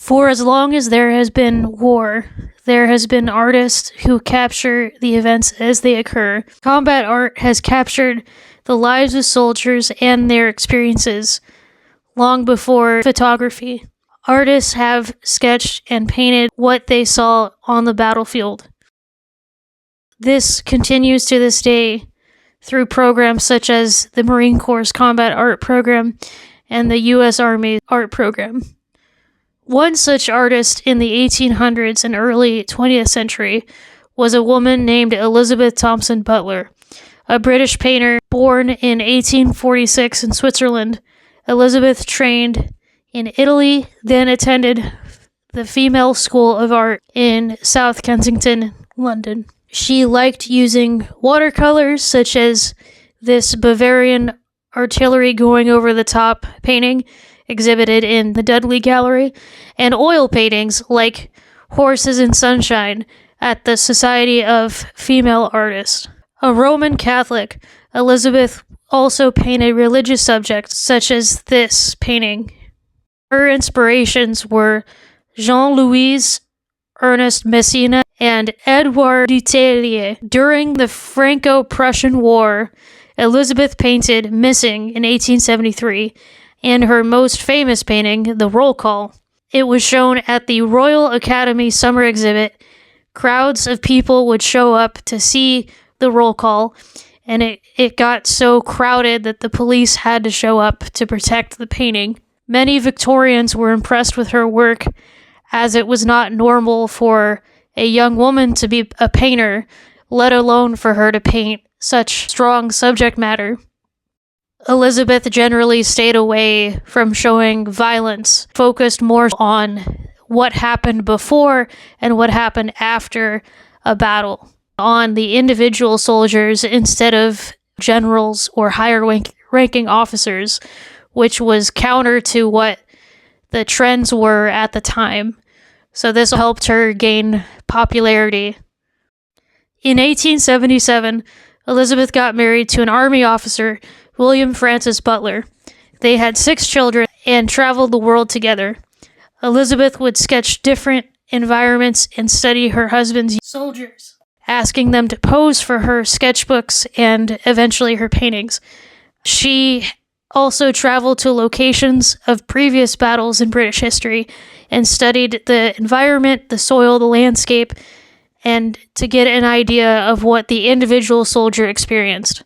For as long as there has been war, there has been artists who capture the events as they occur. Combat art has captured the lives of soldiers and their experiences long before photography. Artists have sketched and painted what they saw on the battlefield. This continues to this day through programs such as the Marine Corps Combat Art Program and the U.S. Army Art Program. One such artist in the 1800s and early 20th century was a woman named Elizabeth Thompson Butler, a British painter born in 1846 in Switzerland. Elizabeth trained in Italy, then attended the Female School of Art in South Kensington, London. She liked using watercolors, such as this Bavarian artillery going over the top painting exhibited in the Dudley Gallery, and oil paintings like Horses in Sunshine at the Society of Female Artists. A Roman Catholic, Elizabeth also painted religious subjects such as this painting. Her inspirations were Jean-Louis Ernest Messina and Edouard Dutelier. During the Franco-Prussian War, Elizabeth painted Missing in 1873, and her most famous painting, The Roll Call. It was shown at the Royal Academy Summer Exhibit. Crowds of people would show up to see the roll call, and it got so crowded that the police had to show up to protect the painting. Many Victorians were impressed with her work, as it was not normal for a young woman to be a painter, let alone for her to paint such strong subject matter. Elizabeth generally stayed away from showing violence, focused more on what happened before and what happened after a battle, on the individual soldiers instead of generals or higher ranking officers, which was counter to what the trends were at the time. So this helped her gain popularity. In 1877, Elizabeth got married to an army officer, William Francis Butler. They had 6 children and traveled the world together. Elizabeth would sketch different environments and study her husband's soldiers, asking them to pose for her sketchbooks and eventually her paintings. She also traveled to locations of previous battles in British history and studied the environment, the soil, the landscape, and to get an idea of what the individual soldier experienced.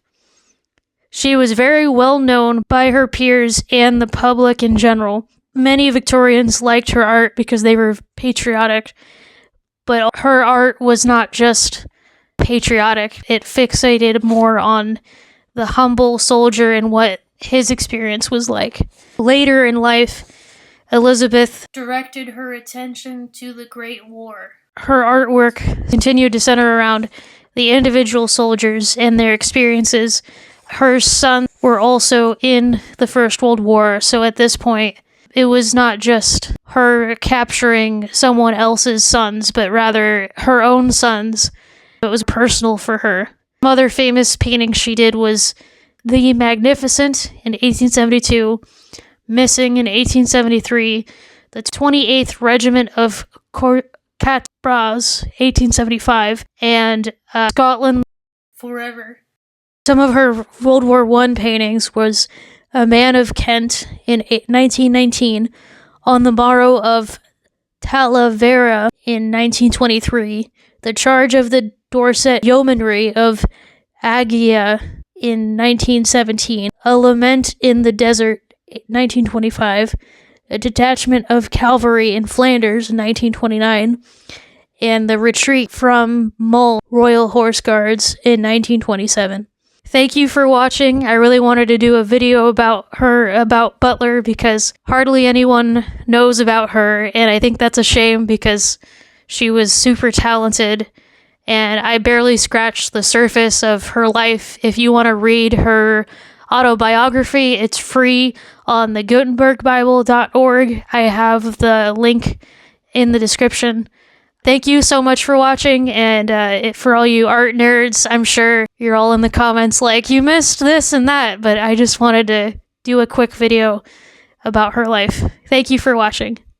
She was very well known by her peers and the public in general. Many Victorians liked her art because they were patriotic, but her art was not just patriotic. It fixated more on the humble soldier and what his experience was like. Later in life, Elizabeth directed her attention to the Great War. Her artwork continued to center around the individual soldiers and their experiences. Her sons were also in the First World War, so at this point, it was not just her capturing someone else's sons, but rather her own sons. It was personal for her. Another famous painting she did was The Magnificent in 1872, Missing in 1873, the 28th Regiment of Quatre-Bras, 1875, and Scotland Forever. Some of her World War I paintings was A Man of Kent in 1919, On the Morrow of Talavera in 1923, The Charge of the Dorset Yeomanry of Agia in 1917, A Lament in the Desert 1925, A Detachment of Cavalry in Flanders 1929, and The Retreat from Mull Royal Horse Guards in 1927. Thank you for watching. I really wanted to do a video about Butler, because hardly anyone knows about her, and I think that's a shame because she was super talented, and I barely scratched the surface of her life. If you want to read her autobiography, it's free on the Gutenbergbible.org. I have the link in the description. Thank you so much for watching, and for all you art nerds, I'm sure you're all in the comments like, you missed this and that, but I just wanted to do a quick video about her life. Thank you for watching.